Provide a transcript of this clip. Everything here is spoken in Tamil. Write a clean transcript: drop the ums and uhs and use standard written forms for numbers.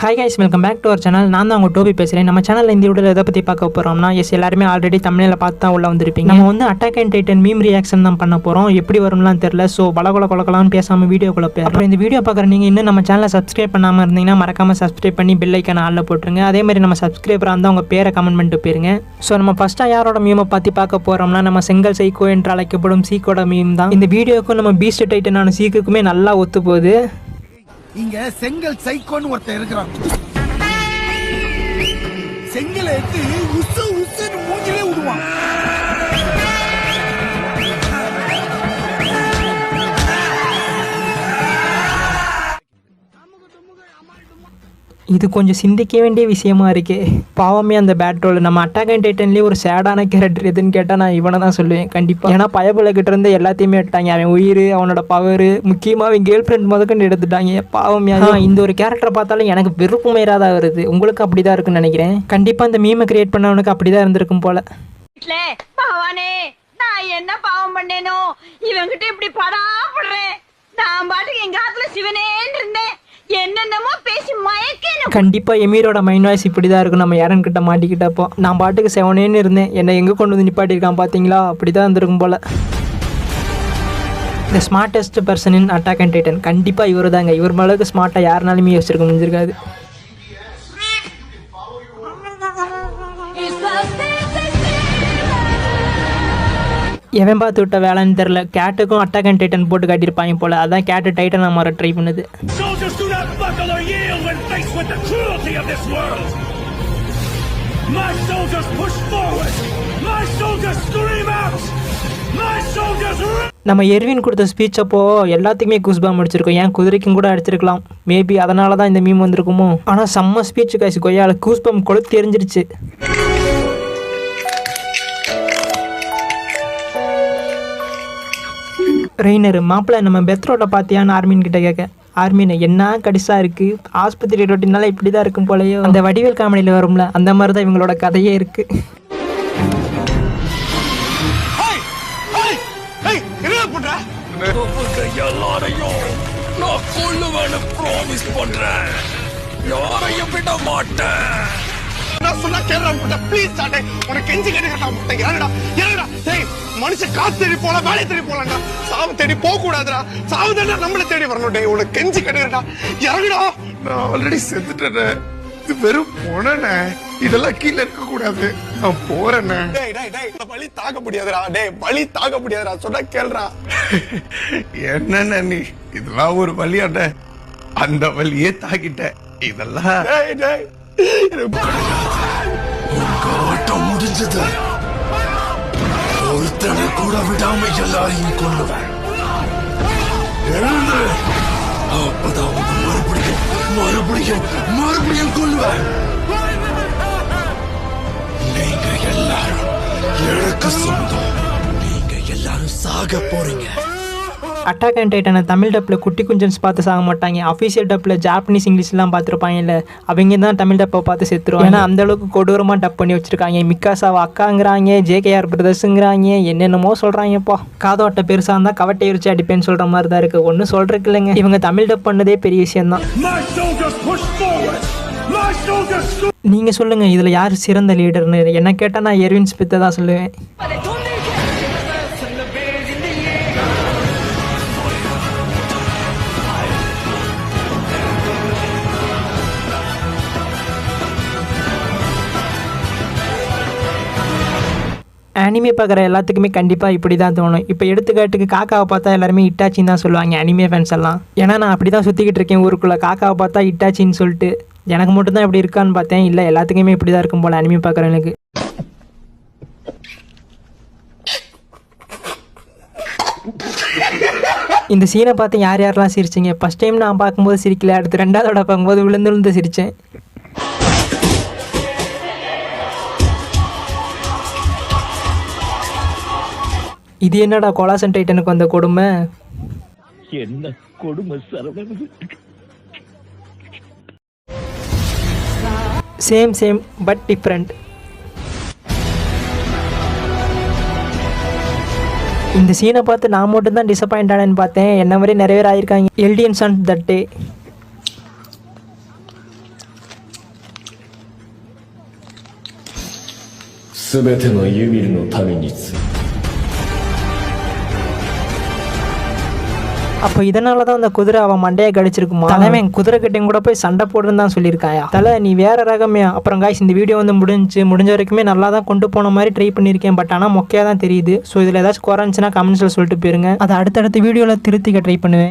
Hi guys, welcome back to our channel. நான் தான் உங்கள் டோபி பேசுகிறேன். நம்ம சேனலில் இந்த வீடியோவில் எதை பற்றி பார்க்க போகிறோம்னா, எல்லாருமே ஆல்ரெடி தமிழில் பார்த்து தான் உள்ள வந்திருப்பீங்க. நம்ம வந்து attack and Titan meme reaction தான் பண்ண போகிறோம். எப்படி வரும்லாம் தெரியல. ஸோ கொலக்கலாம்னு பேசாமல் வீடியோக்குள்ள போய் அப்புறம் இந்த வீடியோ பார்க்குற நீங்கள் இன்னும் நம்ம சேனலை சப்ஸ்கிரைப் பண்ணாமல் இருந்தீங்கன்னா மறக்காமல் சப்ஸ்கிரைப் பண்ணி பெல் ஐக்கான ஆளில் போட்டுருங்க. அதே மாதிரி நம்ம சப்ஸ்கிரைபராக இருந்தால் உங்கள் பேரை கமெண்ட் பண்ணிட்டு போயிருங்க. ஸோ நம்ம ஃபஸ்ட்டாக யாரோட மீமை பற்றி பார்க்க போகிறோம்னா, நம்ம செங்கல் சைக்கோ என்று அழைக்கப்படும் சீக்கோட மீம் தான். இந்த வீடியோக்கும் நம்ம பீஸ்ட் டைட்டனான சீக்குக்குமே நல்லா ஒத்து போகுது. இங்க செங்கல் சைக்கோன்னு ஒருத்தர் இருக்கிறான். செங்கலை எடுத்து உசு உசுன்னு மூஞ்சிலே விடுவான். இது கொஞ்சம் சிந்திக்க வேண்டிய விஷயமா இருக்கே. பாவமே அந்த பேட்ரோல். நம்ம அட்டாக் அண்ட் டைட்டன்லேயே ஒரு சேடான கேரக்டர் எதுன்னு கேட்டால் நான் இவனை தான் சொல்லுவேன் கண்டிப்பாக. ஏன்னா பயபுலகிட்ட இருந்து எல்லாத்தையுமே எடுத்தாங்க. அவன் உயிர், அவனோட பவர், முக்கியமாக அவன் கேர்ள் ஃப்ரெண்ட் முதற்கொண்டு எடுத்துட்டாங்க. பாவமே. இந்த ஒரு கேரக்டரை பார்த்தாலும் எனக்கு விருப்பம் தான் வருது. உங்களுக்கு அப்படி தான் இருக்குன்னு நினைக்கிறேன். கண்டிப்பாக இந்த மீமை கிரியேட் பண்ணவனுக்கு அப்படி தான் இருந்திருக்கும் போல. பவானே, நான் என்ன பாவம் பண்ணேனோ இவங்கிட்ட இப்படி படாப்படுறேன். நான் பாட்டுக்கு எங்க ஆத்துல சிவனேன்னு இருந்தேன். என்னென்னமோ பேசி மயக்கேன். கண்டிப்பா எமீரோட மைண்ட் வாய்ஸ் இப்படிதான் இருக்கும். நம்ம யாரன் கிட்ட மாட்டிக்கிட்டப்போ நான் பாட்டுக்கு செவனேன்னு இருந்தேன். என்னை எங்க கொண்டு வந்து நிப்பாட்டிருக்கான் பாத்தீங்களா? அப்படிதான் இருந்திருக்கும் போல. இந்த smartest person in attack and Titan கண்டிப்பா இவரு தாங்க. இவர் அளவுக்கு ஸ்மார்ட்டா யாருனாலுமே யோசிச்சிருக்க முடிஞ்சிருக்காது. எவன் பார்த்து விட்ட வேலைன்னு தெரியல. கேட்டுக்கும் அட்டாக் அண்ட் டைட்டன் போட்டு காட்டியிருப்பாங்க போல. அதான் கேட்டு டைட்டனா மாற ட்ரை பண்ணுது. நம்ம எர்வின் கொடுத்த ஸ்பீச் அப்போ எல்லாத்துக்குமே கூஸ்பாம் அடிச்சிருக்கோம். ஏன் குதிரைக்கும் கூட அடிச்சிருக்கலாம். மேபி அதனால தான் இந்த மீம் வந்திருக்குமோ. ஆனால் செம்ம ஸ்பீச் காசு கொய்யால கூஸ்பாம் கொளுத்து எரிஞ்சிருச்சு. ரெய்னர் மாப்பிள்ள நம்ம பெத்ரோட பார்த்தியான்னு ஆர்மின் கிட்ட கேட்க, ஆர்மின் என்ன கடிசா இருக்கு, ஆஸ்பத்திரி ரொட்டினால இப்படி தான் இருக்கும் போலயோ. அந்த வடிவேல் காமெடியில் வரும்ல, அந்த மாதிரி தான் இவங்களோட கதையே இருக்கு. மனுஷன் காத்து தேடி போல, வேலை தேடி போலடா. சாவு தேடி போக கூடாதுடா. சாவு தானே நம்மள தேடி வரணும். டேய் உனக்கு கெஞ்சி கட்டுறா, இறங்குடா. நான் ஆல்ரெடி செத்துட்டேன். இது வெறும் போனே. இதெல்லாம் கீழே இருக்க கூடாது. நான் போறேன். டேய் டேய் டேய், வலி தாங்க முடியாதுடா. டேய் வலி தாங்க முடியாதுடா. சொன்னா கேளுடா. என்னன்னு நீ இதெல்லாம் ஒரு வலியாட? அந்த வலியே தாக்கிட்ட. இதெல்லாம் டேய் டேய் ஓட்டம் முடிஞ்சது. ஒருத்தனை கூட விடாம எல்லாரையும் கொள்ளுவேன். அப்பதான் மறுபடியும் கொள்ளுவேன். நீங்க எல்லாரும் எனக்கு சொந்தம். நீங்க எல்லாரும் சாக போறீங்க. அட்டாக் அண்ட் டைட்டனை தமிழ் டப்பில் குட்டி குஞ்சன்ஸ் பார்த்து சாக மாட்டாங்க. அஃபீஷியல் டப்பில் ஜாப்பனீஸ் இங்கிலீஷ்லாம் பார்த்துருப்பாங்கல்ல, அவங்க தான் தமிழ் டப்பை பார்த்து செத்துருவாங்க. ஏன்னா அந்தளவுக்கு கொடூரமாக டப் பண்ணி வச்சுருக்காங்க. மிக்காசாவை அக்காங்கிறாங்க, JKR பிரதர்ஸுங்கிறாங்க, என்னென்னமோ சொல்கிறாங்கப்பா. காதோட்ட பெருசாக இருந்தால் கவட்டை உரிச்சு அடிப்பேன்னு சொல்கிற மாதிரி தான் இருக்குது. ஒன்றும் சொல்கிறதுக்கு இல்லைங்க. இவங்க தமிழ் டப் பண்ணதே பெரிய விஷயம்தான். நீங்கள் சொல்லுங்கள், இதில் யார் சிறந்த லீடர்னு? என்ன கேட்டால் நான் எர்வின் ஸ்மித்தை தான் சொல்லுவேன். அனிமே பார்க்குற எல்லாத்துக்குமே கண்டிப்பாக இப்படி தான் தோணும். இப்போ எடுத்துக்காட்டுக்கு காக்காவை பார்த்தா எல்லாருமே இட்டாச்சின்னு தான் சொல்லுவாங்க அனிமே ஃபேன்ஸ் எல்லாம். ஏன்னா நான் அப்படி தான் சுற்றிக்கிட்டு இருக்கேன் ஊருக்குள்ளே. காக்காவை பார்த்தா இட்டாச்சின்னு சொல்லிட்டு எனக்கு மட்டும்தான் இப்படி இருக்கான்னு பார்த்தேன். இல்லை, எல்லாத்துக்குமே இப்படி தான் இருக்கும் போல் அனிமே பார்க்குறவனுக்கு. இந்த சீனை பார்த்து யார் யாரெல்லாம் சிரிச்சிங்க? ஃபஸ்ட் டைம் நான் பார்க்கும்போது சிரிக்கல, அடுத்து ரெண்டாவதோட பார்க்கும்போது விழுந்து சிரித்தேன். இது என்னடா கொலாசன் டைட்டனுக்கு வந்த கொடுமை? என்ன கொடுமை சரவணன். Same but different. இந்த சீனை பார்த்து நான் மட்டும் தான் டிசப்பாயிண்ட் ஆனேன்னு பார்த்தேன். என்ன மாதிரி நிறைய பேர் ஆயிருக்காங்க. எல்டியன் சன் தட் டே. 全てのユミルの民について அப்போ இதனால தான் அந்த குதிரை அவன் மண்டையை கடிச்சிருக்குமா? தலைவன் குதிரை கிட்டையும் கூட போய் சண்டை போடுன்னு தான் சொல்லியிருக்காயா. தலை நீ வேற ரகமே. அப்புறம் காய்ஸ் இந்த வீடியோ வந்து முடிஞ்ச வரைக்குமே நல்லா தான் கொண்டு போன மாதிரி ட்ரை பண்ணியிருக்கேன். பட் ஆனால் மொக்கையாக தான் தெரியுது. ஸோ இதில் ஏதாச்சும் குறைஞ்சுன்னா கமெண்ட்ஸில் சொல்லிட்டு போயிருங்க. அதை அடுத்தடுத்த வீடியோவில் திருத்திக்க ட்ரை பண்ணுவேன்.